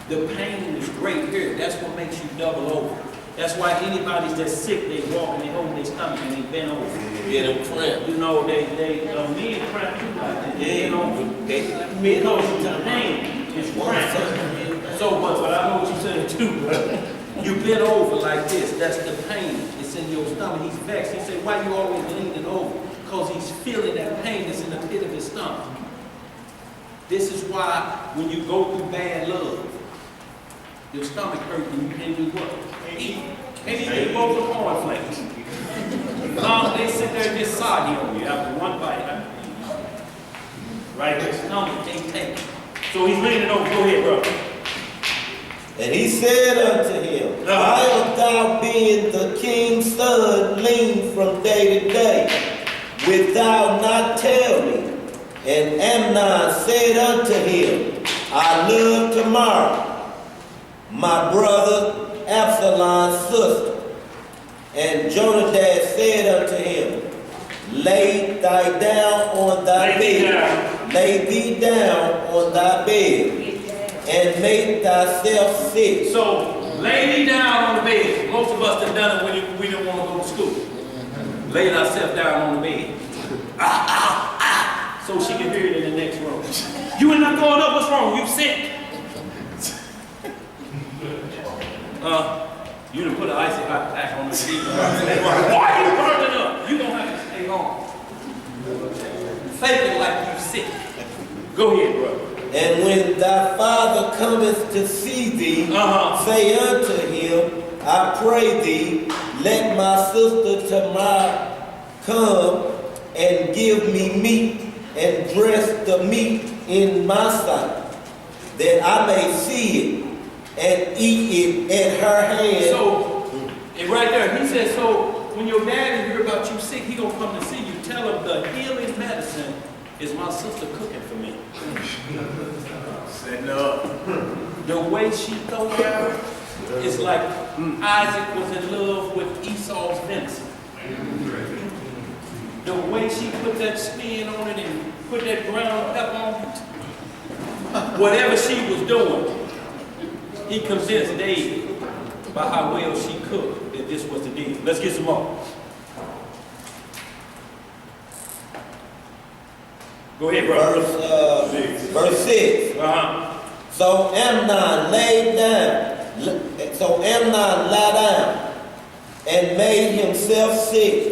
The pain is great here. That's what makes you double over. That's why anybody that's sick, they walk and they hold their stomach and they bend over. Yeah, them cramp. You know, men cramp too like that. They bend over. Because the pain is cramp. So, but I know what you're saying too. You bend over like this. That's the pain. It's in your stomach. He's vexed. He said, why you always leaning over? Because he's feeling that pain that's in the pit of his stomach. This is why when you go through bad love, your stomach hurts and you can't do what? Eat. Can't even both the cornflakes. They sit there and just soggy on you after one bite. Right? Your stomach can't take it. So he's leaning over. Go ahead, bro. And he said unto him, why art thou being the king's son lean from day to day? Wilt thou not tell me? And Amnon said unto him, I love Tamar, my brother Absalom's sister. And Jonadab said unto him, lay thee down on thy bed, and make thyself sick. So, lay thee down on the bed. Most of us have done it when we didn't want to go to school. Lay thyself down on the bed. So she can hear it in the next room. You ain't not going up, what's wrong? You sick? You done put an icy hot pack on the seat. Why are you burning up? You don't have to stay home. Fake it like you sick. Go ahead, brother. And when thy father cometh to see thee, say unto him, I pray thee, let my sister Tamar come and give me meat and dress the meat in my sight, that I may see it and eat it at her hand. So, and right there, he says, so when your daddy hear about you sick, he gonna come to see you. Tell him the healing medicine is my sister cooking for me. Setting up. The way she throw down is like Isaac was in love with Esau's venison. The way she put that spin on it and put that ground pepper on it, whatever she was doing, he convinced David by how well she cooked that this was the deal. Let's get some more. Go ahead, bro. Verse 6. So Amnon lay down and made himself sick.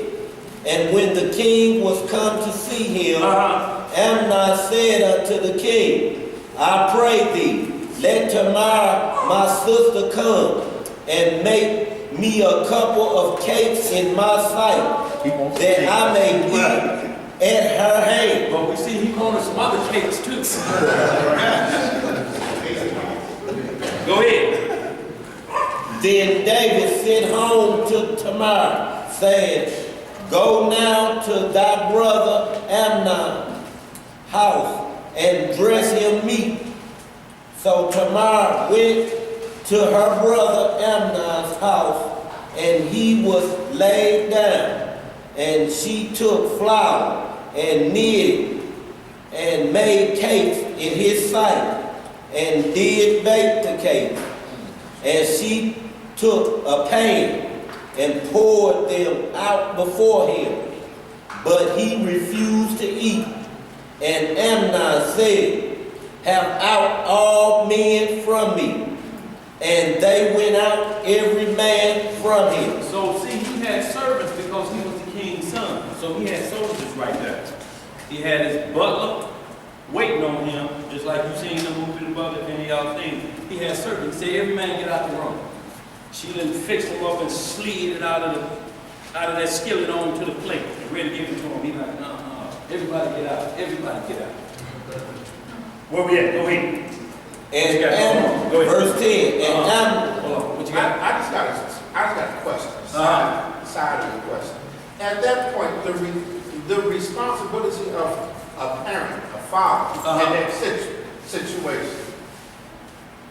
And when the king was come to see him, Amnon said unto the king, I pray thee, let Tamar my sister come and make me a couple of cakes in my sight, that I may eat at her hand. But we see he wanted some other cakes too. Go ahead. Then David sent home to Tamar, saying, go now to thy brother Amnon's house and dress him meat. So Tamar went to her brother Amnon's house, and he was laid down. And she took flour and kneaded and made cakes in his sight, and did bake the cakes. And she took a pan and poured them out before him, but he refused to eat. And Amnon said, have out all men from me. And they went out every man from him. So see, he had servants because he was the king's son. So he had soldiers right there. He had his butler waiting on him, just like you seen the movie The Butler, if any of y'all seen it. He had servants. He said, every man get out the room. She done fixed him up and slid it out of that skillet onto the plate and ready to give it to him. He like, no. Everybody get out. Everybody get out. Where we at? Go ahead. And verse 10. And hold on. What you got? I just got a question. Side of the question. At that point, the responsibility of a parent, a father, in that situation,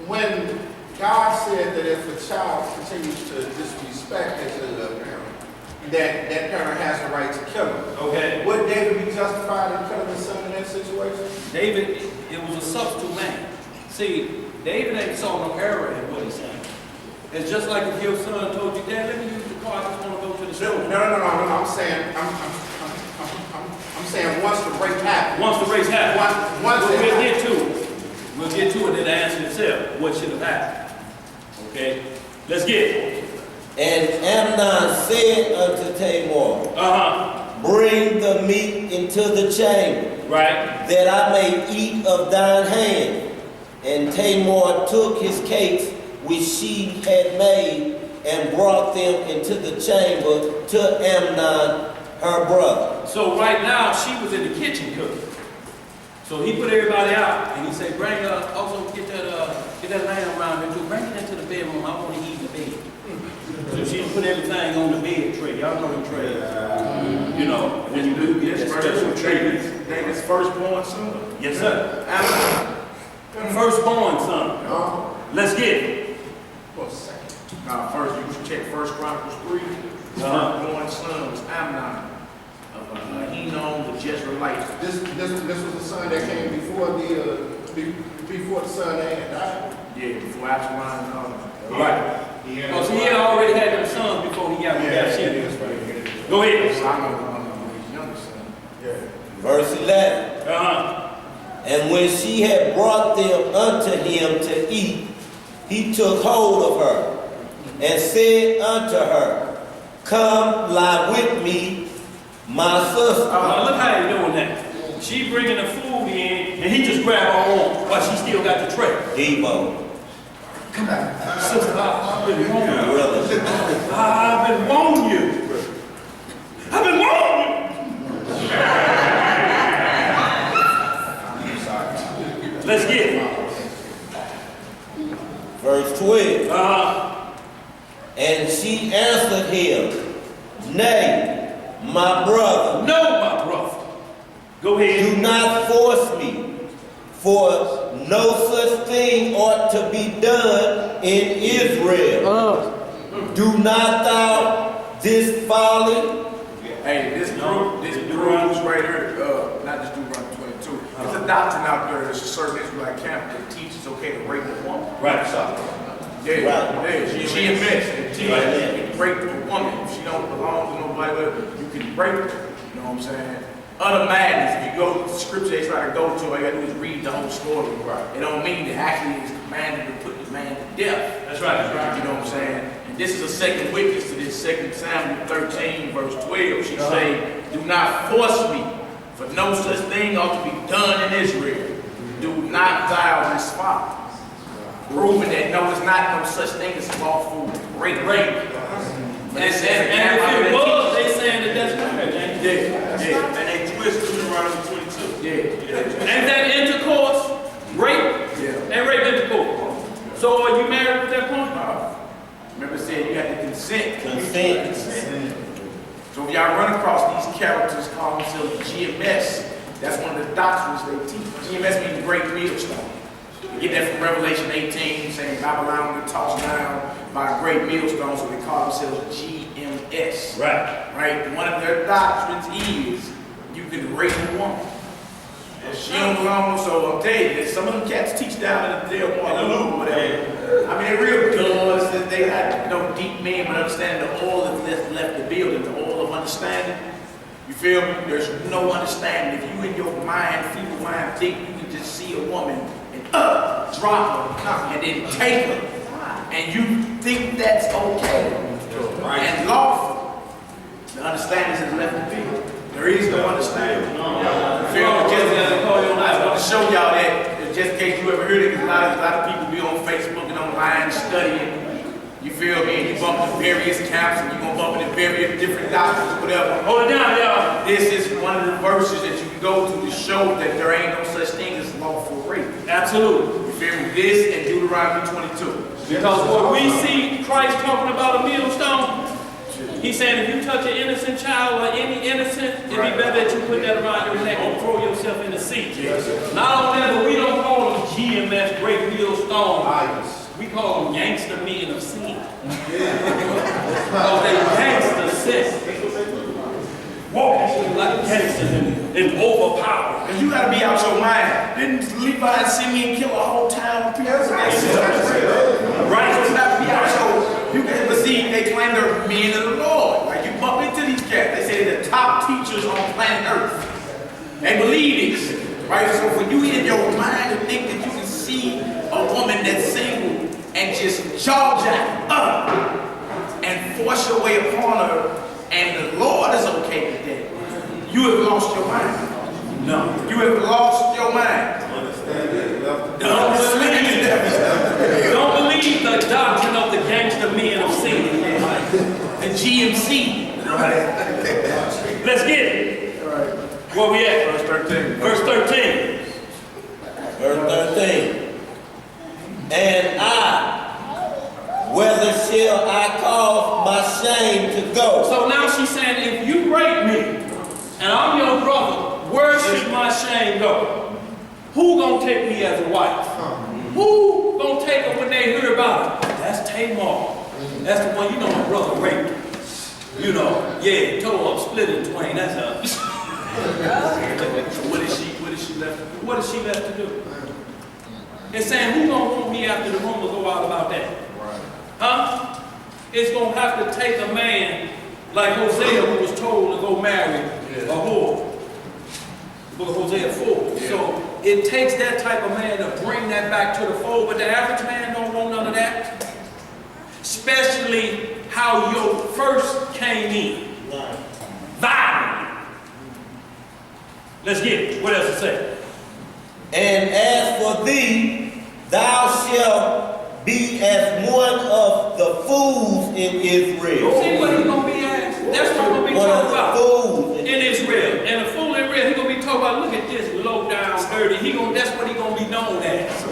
when God said that if a child continues to disrespect his parent, that parent has a right to kill him. Okay. Would David be justified in killing his son in that situation? David, it was a substitute man. See, David ain't saw no error in what he's saying. It's just like if your son told you, Dad, let me use the car, I just want to go to the store. No. I'm saying once the break happens. Once the race happens, Once we'll it get to it. We'll get to it and answer itself. What should have happened? Okay? Let's get it. And Amnon said unto Tamar, bring the meat into the chamber, Right. that I may eat of thine hand. And Tamar took his cakes which she had made and brought them into the chamber to Amnon, her brother. So right now, she was in the kitchen cooking. So he put everybody out, and he said, bring, also get that lamb around there too. Bring it into the bedroom. I want to eat in the bed. So she put everything on the bed tray. Y'all know the tray. You know, when you do get that special treatment. David's firstborn son. Yes, sir. Firstborn son. Let's get it. What's second? First, you should check First Chronicles 3. His firstborn son was Amnon of Ahinom the Jezreelite. This was the son that came before the son that had died. Yeah, before Absalom and all that. Right. Oh, so he had already had them sons before he got with Bathsheba. Go ahead. Solomon was one of his youngest sons. Yeah. Verse 11. And when she had brought them unto him to eat, he took hold of her and said unto her, come lie with me, my sister. Look how he's doing that. She bringing the food in, and he just grabbed her arm while she still got the tray. Debo. Come on, sister, I've been wanting you. Really? I've been wanting you. I've been wanting you. Let's get it. Verse 12. And she answered him, nay, my brother. No, my brother. Go ahead. Do not force me, for no such thing ought to be done in Israel. Do not thou this folly? Hey, this group right here, not this group around 22. There's a doctrine out there. There's a certain Israelite camp that teaches okay to rape a woman. Right. She admits you can rape a woman if she don't belong to nobody. You can rape her. You know what I'm saying? Other madness. If you go to the scripture they try to go to, all you gotta do is read the whole story. Right. It don't mean that actually it's commanded to put the man to death. That's right. That's right. You know what I'm saying? And this is a second witness to this 2 Samuel 13, verse 12. She say, do not force me, for no such thing ought to be done in Israel. Do not thou this folly. Proving that no, it's not no such thing as lawful rape. But it says, and if it was, they saying that that's marriage, ain't it? Yeah. And they twist Deuteronomy 22. Yeah. Ain't that intercourse? Rape? Yeah. And rape intercourse. So are you married at that point? Remember it said you had to consent. Consent. So if y'all run across these characters calling themselves GMS, that's one of the doctrines they teach. GMS means great millstone. You get that from Revelation 18, saying Babylon will be tossed down by a great millstone, so they call themselves GMS. Right? One of their doctrines is you can rape a woman. She don't belong, so I'm telling you, some of them cats teach down in the Del Mar or whatever. I mean, they're real guns, that they got deep men, but understanding the oil that's left the building, the oil of understanding. You feel me? There's no understanding. If you in your mind, feeble mind, think you can just see a woman and drop her and then take her, and you think that's okay and lawful. The understanding is left the building. There is no understanding. You feel me? I want to show y'all that, just in case you ever heard it, because a lot of people be on Facebook and online studying. You feel me? And you bump into various camps, and you're going to bump into various different doctrines, whatever. Hold it down, y'all. This is one of the verses that you can go to show that there ain't no such thing as lawful rape. Absolutely. You feel me? This and Deuteronomy 22. Because when we see Christ talking about a millstone, he's saying if you touch an innocent child or any innocent, it'd be better that you put that around your neck and throw yourself in the sea. Not only that, but we don't call them GMS, great millstone. We call them gangster men of sin. Because they gangster sin. walking like gangsters and overpowered. Cause you gotta be out your mind. Didn't Levi and Simeon kill a whole town of people? Right? So you gotta be out your, you can, but see, they claim they're men of the Lord. Like you bump into these cats, they say they're the top teachers on planet Earth. They believe this, right? So for you in your mind to think that you can see a woman that's single and just jaw jack up and force your way upon her, and the Lord is okay with that, you have lost your mind. No. You have lost your mind. Don't believe the doctrine of the gangster men of sin. The GMC. Right. Let's get it. Where we at? Verse 13. Verse 13. Verse 13. And whether shall I cause my shame to go? So now she's saying, if you rape me and I'm your brother, where should my shame go? Who gonna take me as a wife? Who gonna take her when they hear about it? That's Tamar. That's the one, you know, my brother raped. You know, yeah, tore up, split in twain. That's her. So what is she left to do? What is she left to do? It's saying, who gonna want me after the rumor go out about that? Huh? It's gonna have to take a man like Hosea, who was told to go marry a whore. Book of Hosea 4. Yeah. So it takes that type of man to bring that back to the fold, but the average man don't want none of that. Especially how you first came in. Violent. Let's get it. What else it say? And as for thee, thou shalt be as one of the fools in Israel. See what he's going to be as? That's what we're going to be talking about. Fools in Israel. And a fool in Israel, he's going to be talking about, look at this low down, dirty. That's what he's going to be known as.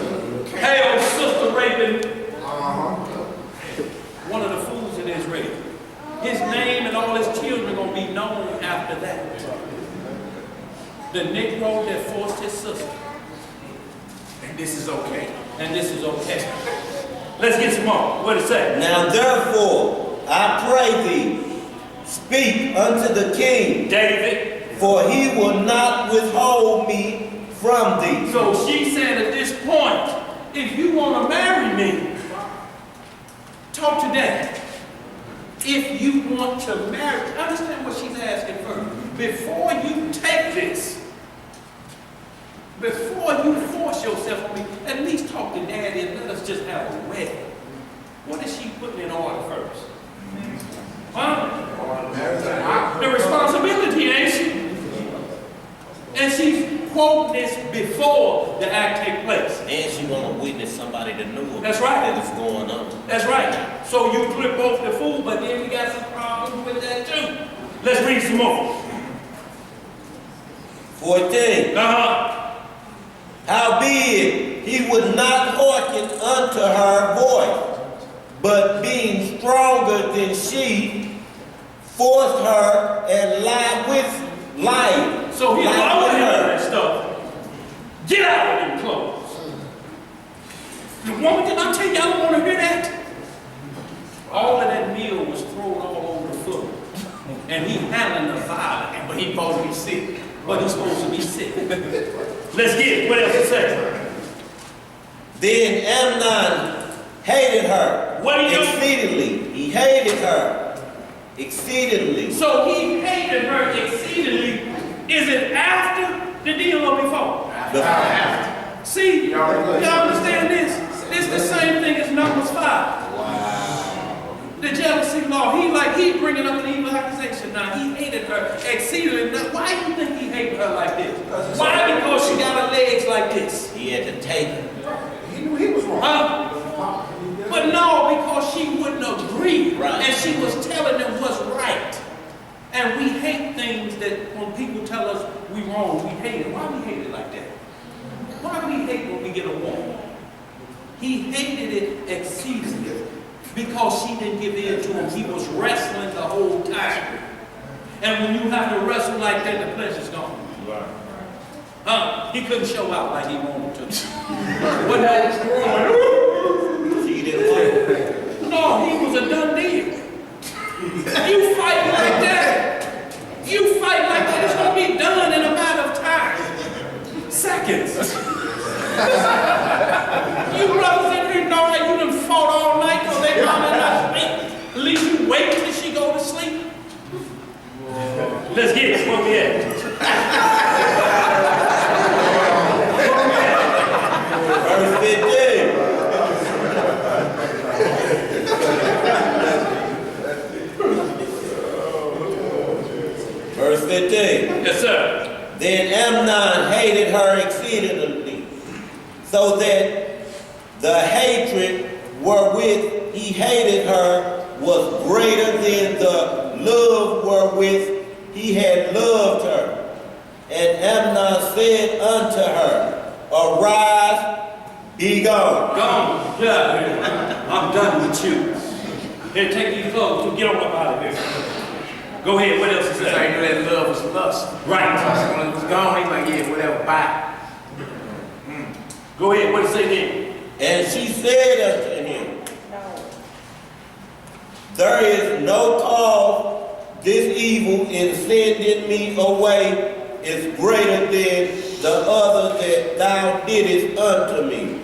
Hey, old sister raping. One of the fools in Israel. His name and all his children are going to be known after that. The Negro that forced his sister. And this is okay. And this is okay. Let's get some more. What it say? Now therefore, I pray thee, speak unto the king, David. for he will not withhold me from thee. So she said at this point, if you want to marry me, talk to Dad. If you want to marry, understand what she's asking first. Before you take this, before you force yourself on me, at least talk to Daddy and let us just have a wedding. What is she putting in order first? Huh? The responsibility, ain't she? And she's quoting this before the act take place. And she want to witness somebody to know That's right. what's going on. That's right. So you clip off the fool, but then we got some problems with that too. Let's read some more. 14. Howbeit, he would not hearken unto her voice, but being stronger than she, forced her and lied. So he allowed her and stuff. Get out of them clothes. The woman, did I tell you I don't want to hear that? All of that meal was thrown all over the floor. And he handling the violence, but he's supposed to be sick. But he's supposed to be sick. Let's get it. What else it say? Then Amnon hated her. What did he do? Exceedingly. He hated her exceedingly. So he hated her exceedingly. Is it after the deal or before? After. See, y'all understand this? It's the same thing as Numbers 5. Wow. The jealousy law. He bringing up an evil accusation now. He hated her exceedingly. Now, why do you think he hated her like this? Why? Because she got her legs like this. He had to take her. He knew he was wrong. But no, because she wouldn't agree. Right. And she was telling them what's right. And we hate things that when people tell us we wrong, we hate it. Why we hate it like that? Why do we hate when we get a woman? He hated it exceedingly because she didn't give in to him. He was wrestling the whole time. And when you have to wrestle like that, the pleasure's gone. He couldn't show out like he wanted to. What that? She didn't want it. No, he was a done deal. You fight like that. You fight you wait till she go to sleep? Let's get it. Where we at? Verse 15. Verse 15. Yes, sir. Then Amnon hated her exceedingly, so that the hatred wherewith he hated her was greater than the love wherewith he had loved her. And Amnon said unto her, Arise, be gone. Gone. Yeah, I'm done with you. Here, take these clothes. Get on up out of here. Go ahead. What else is Because I that? knew that love was lust. Right. When it was gone, he's like, yeah, whatever, bye. Go ahead. What does it say then? And she said unto him, There is no cause this evil in sending me away is greater than the other that thou didst unto me.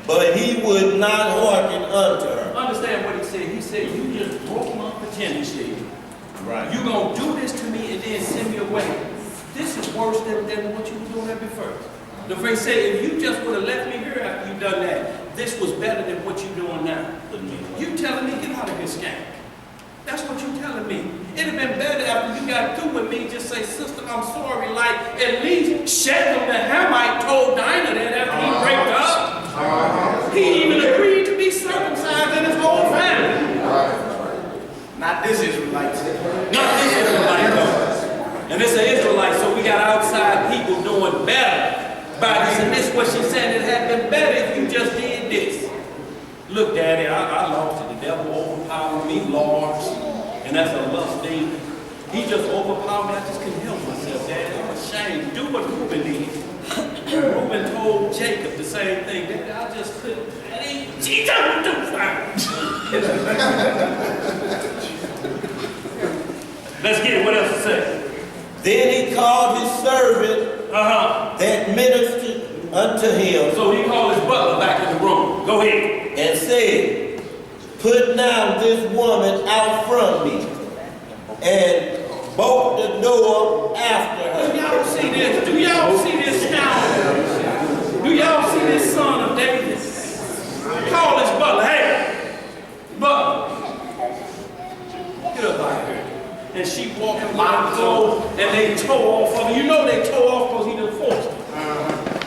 But he would not hearken unto her. Understand what he said. He said, you just broke my virginity. Right. You gonna do this to me and then send me away. This is worse than what you were doing at first. The phrase said, if you just would have left me here after you done that, this was better than what you're doing now. You telling me, get out of here, skank. That's what you telling me. It'd have been better after you got through with me, just say, sister, I'm sorry. Like, at least Shechem the Hamite told Dinah that after he raped up. He even agreed to be circumcised in his whole family. Not this Israelite. Not this Israelite, though. And this is an Israelite, so we got outside people doing better by this. And this is what she said, it had been better if you just did this. Look, Daddy, I lost it. The devil overpowered me, Lord. And that's a lust demon. He just overpowered me. I just couldn't help myself, Daddy. I'm ashamed. Do what Reuben did. Reuben told Jacob the same thing. Daddy, I just couldn't. Daddy, she don't do fine. Let's get it. What else to say? Then he called his servant that ministered unto him. So he called his butler back in the room. Go ahead. And said, Put now this woman out from me, and bolt the door after her. Do y'all see this? Do y'all see this scoundrel? Do y'all see this son of David? Call his butler. Hey, butler, get up out here. And she walking by the door, and they tow off of her. You know they tow off because he done forced her.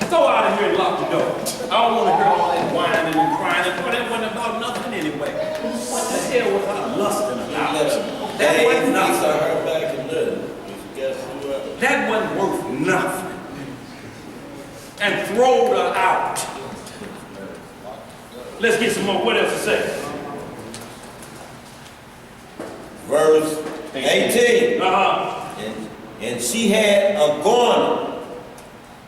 Throw out of here and lock the door. I don't want to hear all that whining and crying. And that wasn't about nothing anyway. What the hell was I lusting about? That wasn't nothing. That wasn't worth nothing. And throwed her out. Let's get some more. What else to say? Verse 18. Uh-huh. And she had a garment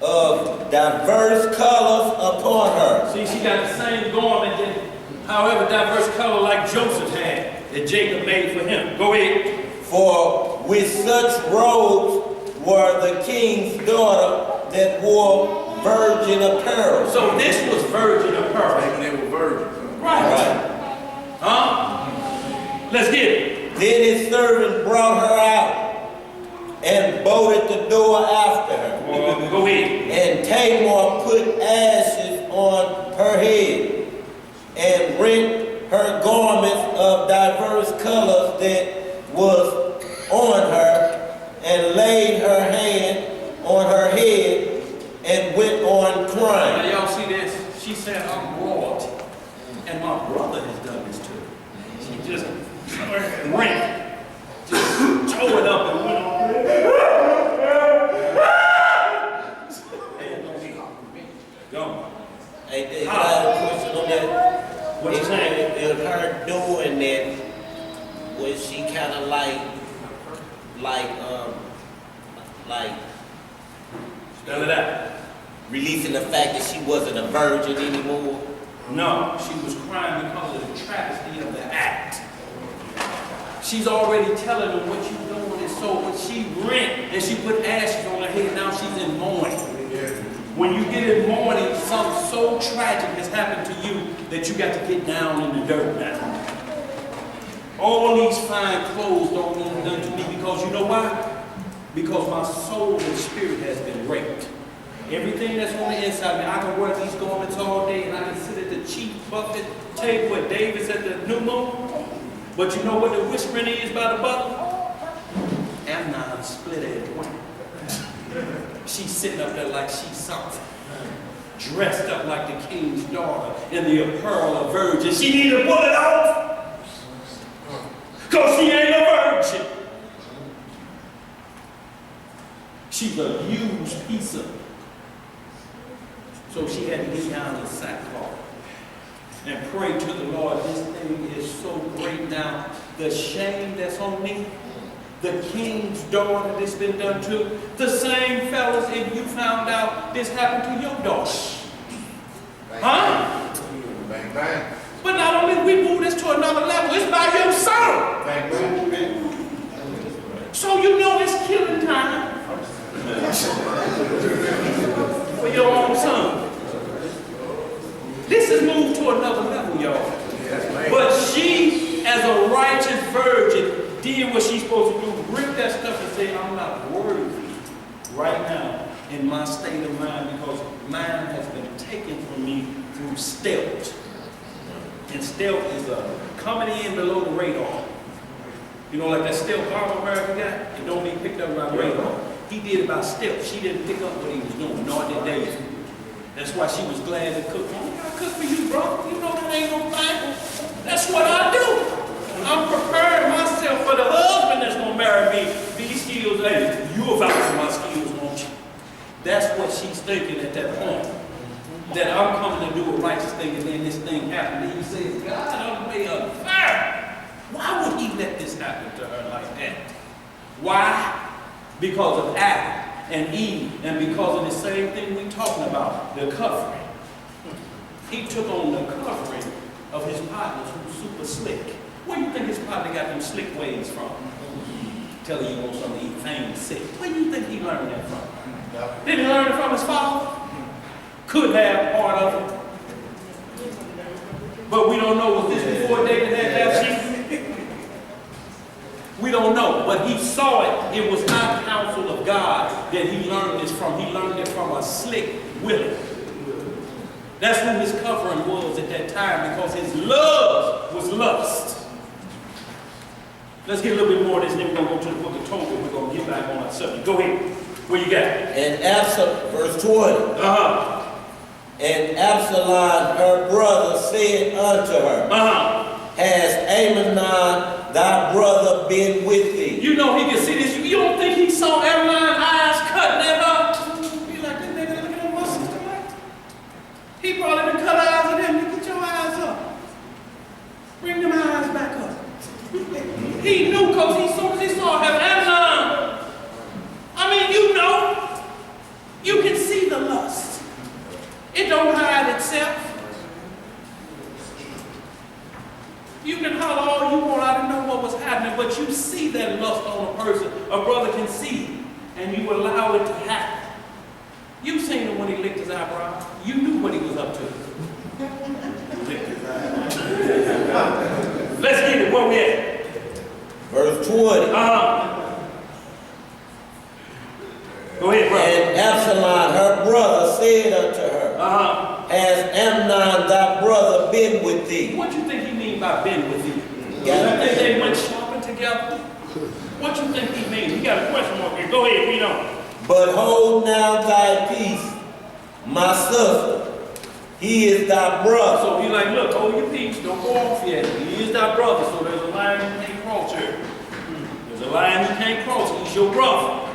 of diverse colors upon her. See, she got the same garment that, however, diverse color like Joseph had, that Jacob made for him. Go ahead. For with such robes were the king's daughter that wore virgin apparel. So this was virgin apparel. When they were virgins. Right. Huh? Let's get it. Then his servant brought her out and bolted the door after her. Go ahead. And Tamar put ashes on her head and rent her garments of diverse colors that was on her, and laid her hand on her head and went on Now crying. y'all see this? She said, I'm royalty. And my brother has done this too. She just rent. Just tore it up and went on. Go. Hey, I have a question on that. What you saying? In her doing that, was she kind of like, None of that. releasing the fact that she wasn't a virgin anymore? No, she was crying because of the travesty of the act. She's already telling them what you're doing is so when she rent and she put ashes on her head, now she's in mourning. When you get in mourning, something so tragic has happened to you that you got to get down in the dirt now. All these fine clothes don't mean nothing to me because you know why? Because my soul and spirit has been raped. Everything that's on the inside of me, I can wear these garments all day and I can sit at the cheap buffet table at David's at the New Moon. But you know what the whispering is by the butler? Amnon split it in 20. She's sitting up there like she's something. Dressed up like the king's daughter in the apparel of virgin. She need to pull it off. Because she ain't a virgin. She's a used piece of. So she had to get down in sackcloth and pray to the Lord. This thing is so great now. The shame that's on me, the king's daughter that's been done to, the same fellas, if you found out this happened to your daughter. Huh? Bang, bang. But not only we move this to another level, it's by your son. Bang, bang. So you know it's killing time for your own son. This is moved to another level, y'all. But she, as a righteous virgin, did what she's supposed to do. Rip that stuff and say, I'm not worthy right now in my state of mind because mine has been taken from me through stealth. And stealth is coming in below the radar. You know, like that stealth bomb America got? It don't be picked up by radar. He did it by stealth. She didn't pick up what he was doing, nor did David. That's why she was glad to cook. Oh, I cook for you, bro. You know that ain't no Bible. That's what I do. I'm preparing myself for the husband that's going to marry me. These skills, hey, you about for my skills, won't you? That's what she's thinking at that point. That I'm coming to do a righteous thing and then this thing happened. And he says, God, I'm way unfair. Why would he let this happen to her like that? Why? Because of Adam and Eve, and because of the same thing we're talking about, the covering. He took on the covering of his partners who were super slick. Where do you think his partner got them slick ways from? Tell you want something to eat, fame, sick. Where do you think he learned that from? Did he learn it from his father? Could have part of it. But we don't know, was this before David had Bathsheba? We don't know, but he saw it. It was not counsel of God that he learned this from. He learned it from a slick willing. That's who his covering was at that time, because his love was lust. Let's get a little bit more of this, and then we're going to go to the book of Tobit. We're going to get back on that subject. Go ahead. Where you got it? And Absalom, verse 20. And Absalom, her brother, said unto her, Has Amnon thy brother been with thee? You know he can see this. You don't think he saw Amnon's eyes cutting at her? Be like, this nigga looking at my sister like that. He probably done cut eyes at him. Get your eyes up. Bring them eyes back up. He knew because as soon as he saw him, Amnon. I mean, you know, you can see the lust. It don't hide itself. You can holler all you want, I didn't know what was happening, but you see that lust on a person. A brother can see, and you allow it to happen. You seen him when he licked his eyebrow. You knew what he was up to. Licked his eyebrow. Let's get it, where we at? Verse 20. Go ahead, brother. And Absalom, her brother, said unto her, Has Amnon thy brother been with thee? What you think he mean by been with thee? Yeah. You think they went shopping together? What you think he mean? He got a question mark here. Go ahead, read on. But hold now thy peace, my sister. He is thy brother. So he's like, look, hold your peace, don't go off yet. He is thy brother, so there's a line you can't cross here. There's a line you can't cross. He's your brother.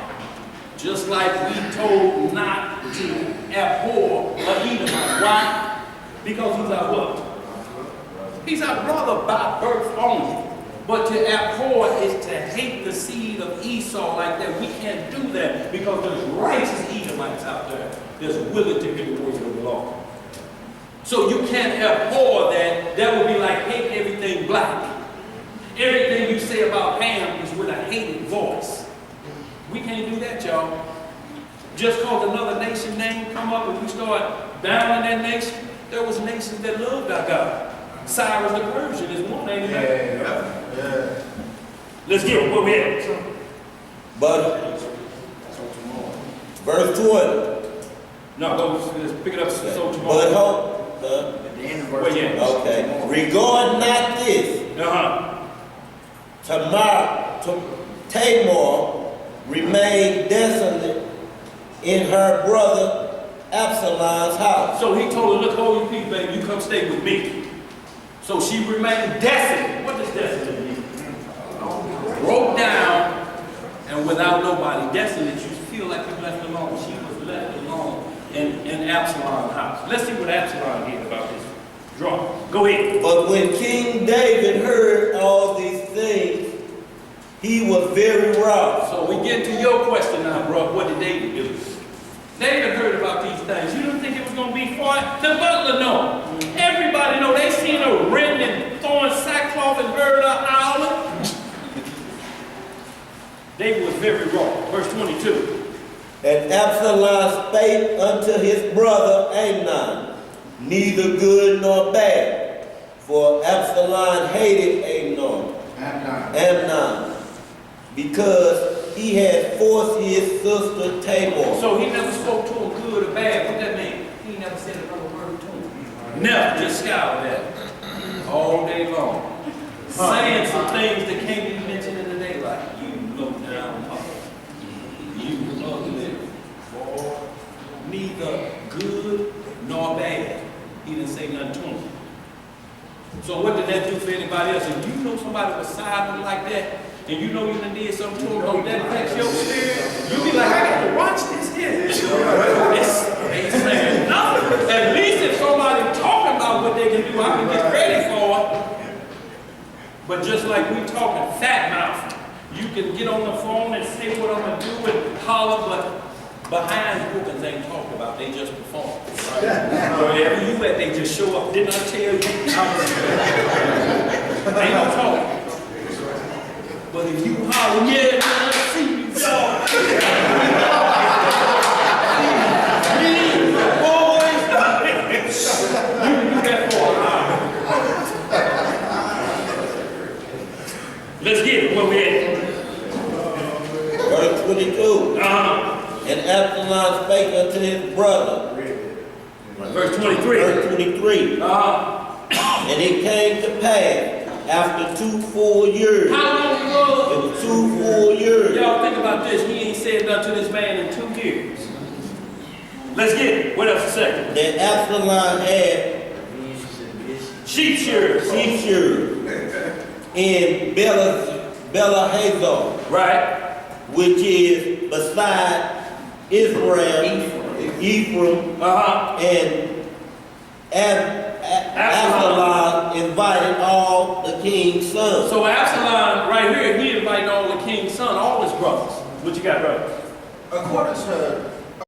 Just like we told not to abhor or Edomite. Why? Because he's our what? He's our brother by birth only. But to abhor is to hate the seed of Esau like that. We can't do that because there's righteous Edomites out there that's willing to hear the words of the Lord. So you can't abhor that. That would be like hating everything black. Everything you say about Ham is with a hated voice. We can't do that, y'all. Just cause another nation name come up and we start bowing that nation, there was nations that loved our God. Cyrus the Persian is one, ain't it? Yeah. Let's get it. Where we at? But, verse 20. No, go, let's pick it up so But tomorrow. hold, At the end of verse Where you at? okay. Regard not this. Tamar remained desolate in her brother Absalom's house. So he told her, look, hold your peace, baby, you come stay with me. So she remained desolate. What does desolate mean? Broke down and without nobody. Desolate, you feel like you left alone. She was left alone in Absalom's house. Let's see what Absalom did about this. Draw. Go ahead. But when King David heard all these things, he was very wroth. So we get to your question now, bro. What did David do? David heard about these things. You didn't think it was going to be for it? The butler know. Everybody know. They seen her rent and throwing sackcloth and bird up howling. David was very wrong. Verse 22. And Absalom spake unto his brother Amnon, neither good nor bad, for Absalom hated Amnon, because he had forced his sister Tamar. So he never spoke to him good or bad. What that mean? He never said another word to him. Never. Just scoured that all day long. Saying some things that can't be mentioned in the day, like, you low down punk. You ugly. Neither good nor bad. He didn't say nothing to him. So what did that do for anybody else? If you know somebody was silent like that, and you know you done did something to them, don't that affect your spirit? You be like, I got to watch this here. It's ain't saying nothing. At least if somebody talking about what they can do, I can get ready for it. But just like we talking fat mouth, you can get on the phone and say what I'm going to do and holler, but behind hookers ain't talked about, they just perform. Wherever you at, they just show up. Didn't I tell you? Ain't no talk. But if you holler, yeah, man, I see you, dog. Boys, you can do that for an hour. Let's get it. Where we at? Verse 22. And Absalom spake unto his brother. Verse 23. Verse 23. And it came to pass after 2 full years. How long was It was 2 full years. Y'all think about this. He ain't said nothing to this man in 2 years. Let's get it. What else to say? That Absalom had Sheep shearers. in Bela Hazor, Right. which is beside Ephraim, and Absalom invited all the king's sons. So Absalom, right here, he invited all the king's son, all his brothers. What you got, brother? According to